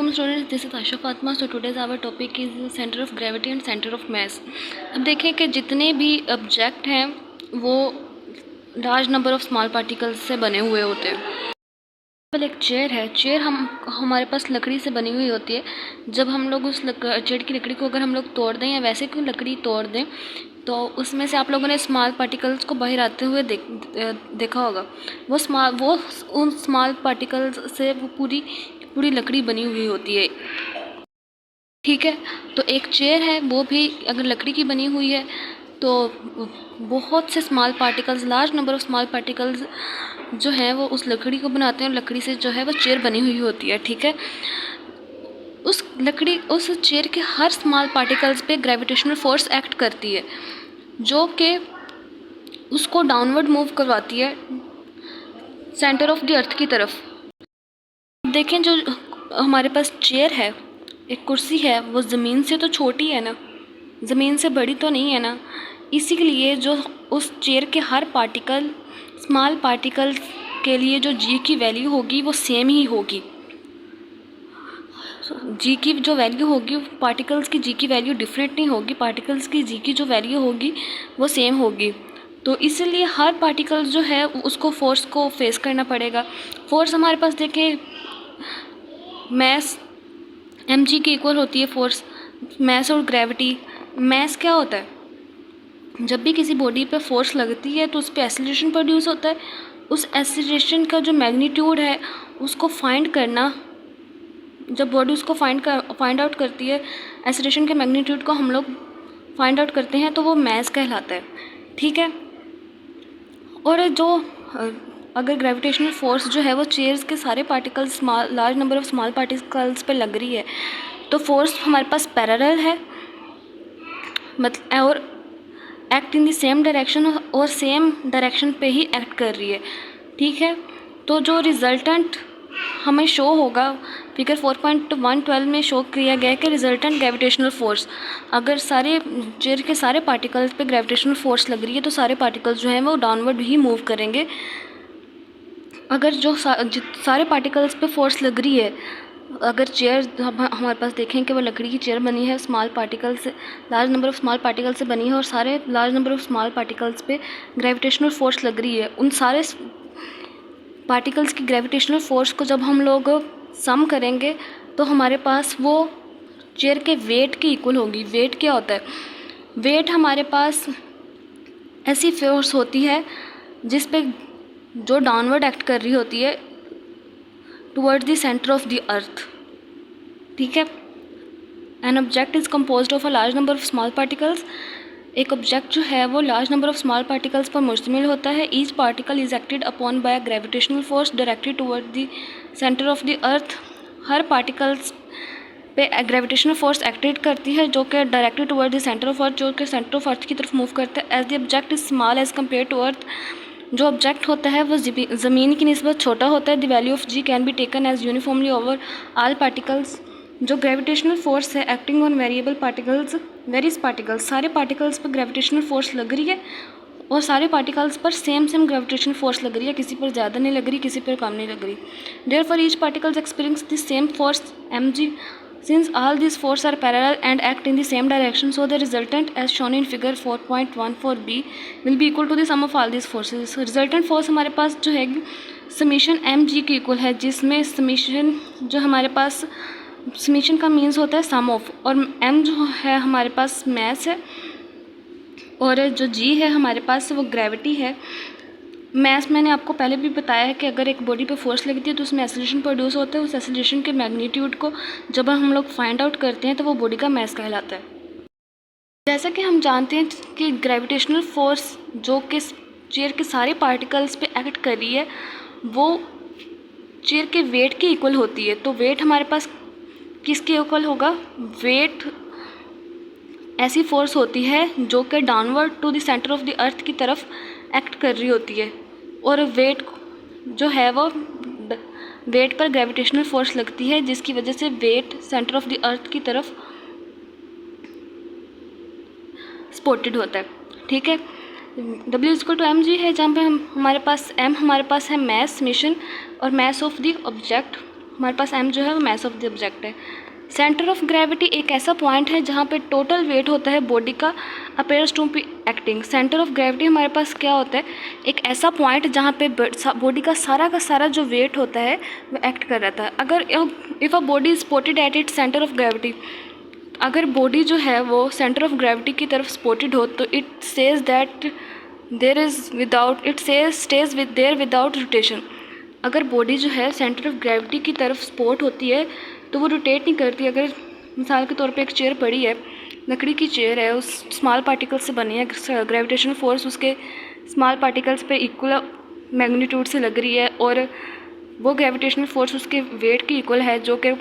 Welcome students, this is Asha Fatma. So today's our topic is center of gravity and center of mass. अब देखें कि जितने भी object हैं वो large number of small particles से बने हुए होते हैं। एक चेयर है, चेयर हमारे पास लकड़ी से बनी हुई होती है। जब हम लोग उस चेयर की लकड़ी को अगर हम लोग तोड़ दें या वैसे कोई लकड़ी तोड़ दें तो उसमें से आप लोगों ने स्मॉल पार्टिकल्स को बाहर आते हुए देखा होगा। वो उन स्मॉल पार्टिकल्स से वो पूरी लकड़ी बनी हुई होती है। ठीक है, तो एक चेयर है, वो भी अगर लकड़ी की बनी हुई है तो बहुत से small particles, large number of small particles जो है वो उस लकड़ी को बनाते हैं और लकड़ी से जो है वो चेयर बनी हुई होती है। ठीक है, उस चेयर के हर स्मॉल पार्टिकल्स पे ग्रेविटेशनल फोर्स एक्ट करती है जो कि उसको डाउनवर्ड मूव करवाती है सेंटर ऑफ द अर्थ की तरफ। देखें, जो हमारे पास चेयर है, एक कुर्सी है, वो ज़मीन से तो छोटी है ना, ज़मीन से बड़ी तो नहीं है ना। इसीलिए जो उस चेयर के हर पार्टिकल, स्मॉल पार्टिकल के लिए जो जी की वैल्यू होगी वो सेम ही होगी। जी की जो वैल्यू होगी, पार्टिकल्स की जी की वैल्यू डिफरेंट नहीं होगी, पार्टिकल्स की जी की जो वैल्यू होगी वो सेम होगी। तो इसलिए हर पार्टिकल जो है उसको फोर्स को फेस करना पड़ेगा। फोर्स हमारे पास देखें, मैस mg के इक्वल होती है फोर्स, मैस और ग्रेविटी। मैस क्या होता है? जब भी किसी बॉडी पे फोर्स लगती है तो उस पर एक्सीलरेशन प्रोड्यूस होता है। उस एक्सीलरेशन का जो मैग्नीट्यूड है उसको फाइंड करना, जब बॉडी उसको फाइंड आउट करती है, एक्सीलरेशन के मैग्नीट्यूड को हम लोग फाइंड आउट करते हैं तो वो मैस कहलाता है। ठीक है, और जो अगर ग्रेविटेशनल फोर्स जो है वो चेयर्स के सारे particles, large number of small particles पे लग रही है तो फोर्स हमारे पास पैरेलल है, मतलब और act in the same direction और सेम डायरेक्शन पे ही एक्ट कर रही है। ठीक है, तो जो रिजल्टेंट हमें शो होगा, फिगर 4.112 में शो किया गया है कि रिजल्टेंट ग्रेविटेशनल फोर्स, अगर सारे चेयर के सारे पार्टिकल्स पे ग्रेविटेशनल फोर्स लग रही है तो सारे पार्टिकल्स जो हैं वो डाउनवर्ड ही मूव करेंगे। अगर जो सारे पार्टिकल्स पे फोर्स लग रही है, अगर चेयर हमारे पास देखें कि वो लकड़ी की चेयर बनी है, स्मॉल पार्टिकल से, large number of small particle से बनी है और सारे large number of small particles पे ग्रेविटेशनल फोर्स लग रही है, उन सारे पार्टिकल्स की ग्रेविटेशनल फोर्स को जब हम लोग सम करेंगे तो हमारे पास वो चेयर के वेट के इक्वल होगी। वेट क्या होता है? वेट हमारे पास ऐसी फोर्स होती है जिस पे जो डाउनवर्ड एक्ट कर रही होती है towards the centre of the अर्थ। ठीक है, an object is composed of a large number of small particles. एक ऑब्जेक्ट जो है वो large number of small particles पर मुश्तमिल होता है। Each particle is acted upon by gravitational force directed toward the centre of the earth. Her particles पे gravitational force acted करती है जो कि directed toward the centre of earth, जो कि सेंटर ऑफ अर्थ की तरफ मूव करता है। As the object is small as compare to earth, जो ऑब्जेक्ट होता है वो ज़मीन की निस्बत छोटा होता है। The value of g can be taken as uniformly over all particles. जो ग्रेविटेशनल फोर्स है acting on variable particles, various particles, सारे पार्टिकल्स पर ग्रेविटेशनल फोर्स लग रही है और सारे पार्टिकल्स पर सेम ग्रेविटेशनल फोर्स लग रही है, किसी पर ज़्यादा नहीं लग रही, किसी पर कम नहीं लग रही। Therefore each particles experience the same force mg. Since all these forces are parallel and act in the same direction, so the resultant as shown in figure 4.14b will be equal to the sum of all these forces. Resultant force हमारे पास जो है summation mg के equal है, जिसमें summation जो हमारे पास, summation का means होता है सम ऑफ, और m जो है हमारे पास मैस है और जो g है हमारे पास वो ग्रेविटी है। मैस मैंने आपको पहले भी बताया है कि अगर एक बॉडी पे फोर्स लगती है तो उसमें एक्सीलरेशन प्रोड्यूस होता है। उस एक्सीलरेशन के मैग्नीट्यूड को जब हम लोग फाइंड आउट करते हैं तो वो बॉडी का मैस कहलाता है। जैसा कि हम जानते हैं कि ग्रेविटेशनल फोर्स जो कि चेयर के सारे पार्टिकल्स पे एक्ट कर रही है वो चेयर के वेट के इक्वल होती है। तो वेट हमारे पास किसके इक्वल होगा? वेट ऐसी फोर्स होती है जो कि downward to the centre of the earth की तरफ एक्ट कर रही होती है, और वेट जो है वो वेट पर ग्रेविटेशनल फोर्स लगती है जिसकी वजह से weight centre of the earth की तरफ सपोर्टेड होता है। ठीक है, W is equal to mg है, जहाँ पे हमारे पास m हमारे पास है मैस, मिशन और मैस ऑफ द ऑब्जेक्ट हमारे पास m जो है वो मास ऑफ द ऑब्जेक्ट है। सेंटर ऑफ ग्रेविटी एक ऐसा पॉइंट है जहाँ पे टोटल वेट होता है बॉडी का appears to be acting. Centre of gravity हमारे पास क्या होता है, एक ऐसा पॉइंट जहाँ पे बॉडी का सारा जो वेट होता है वो एक्ट कर रहा था। अगर if a body is spotted at it centre of gravity, अगर बॉडी जो है वो सेंटर ऑफ ग्रेविटी की तरफ स्पॉटेड हो तो it says that there is without it says stage with there without rotation. अगर बॉडी जो है सेंटर ऑफ ग्रेविटी की तरफ स्पॉट होती है तो वो रोटेट नहीं करती। अगर मिसाल के तौर पे एक चेयर पड़ी है, लकड़ी की चेयर है, उस स्मॉल पार्टिकल से बनी है, ग्रेविटेशनल फोर्स उसके स्मॉल पार्टिकल्स पे इक्वल मैग्नीट्यूड से लग रही है और वो ग्रेविटेशनल फोर्स उसके वेट की इक्वल है जो कि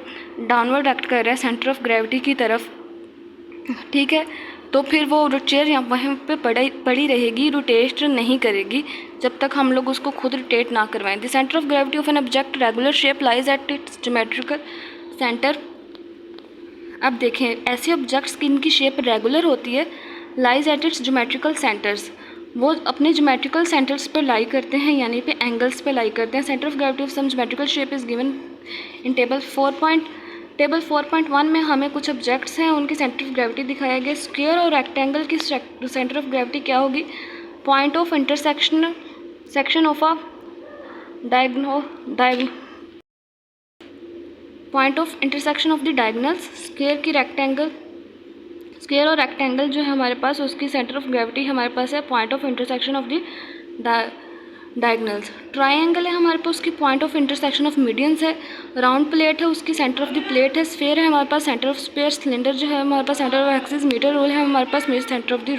डाउनवर्ड एक्ट कर रहा है सेंटर ऑफ ग्रेविटी की तरफ, ठीक है। तो फिर वो चेयर यहाँ वहीं पे पड़ी रहेगी, रोटेट नहीं करेगी जब तक हम लोग उसको खुद रोटेट ना करवाएं। The centre of gravity of an object regular shape lies at its geometrical centre. अब देखें, ऐसे ऑब्जेक्ट्स की इनकी शेप रेगुलर होती है, lies at its geometrical centres, वो अपने ज्योमेट्रिकल सेंटर्स पर लाई करते हैं, यानी पे एंगल्स पे लाई करते हैं। Centre of gravity of some geometrical shape is given in table 4.1 में हमें कुछ ऑब्जेक्ट्स हैं, उनकी सेंटर ऑफ ग्रेविटी दिखाया गया। स्क्वायर और रेक्टेंगल की सेंटर ऑफ ग्रेविटी क्या होगी, point of intersection of a point of intersection of the diagonals. Square और रेक्टेंगल जो है हमारे पास, उसकी सेंटर ऑफ ग्रेविटी हमारे पास है point of intersection of the diagonals. Triangle है हमारे पास, उसकी point of intersection of medians है। राउंड प्लेट है, उसकी सेंटर ऑफ द प्लेट है। स्फीयर है हमारे पास, सेंटर ऑफ स्फीयर। सिलेंडर जो है हमारे पास, centre of axis. Metre rule है हमारे पास, centre of the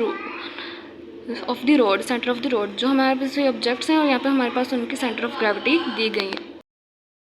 rod, centre of the rod. जो हमारे पास ये ऑब्जेक्ट्स हैं और यहाँ पे हमारे पास उनकी सेंटर ऑफ ग्रेविटी दी गई है।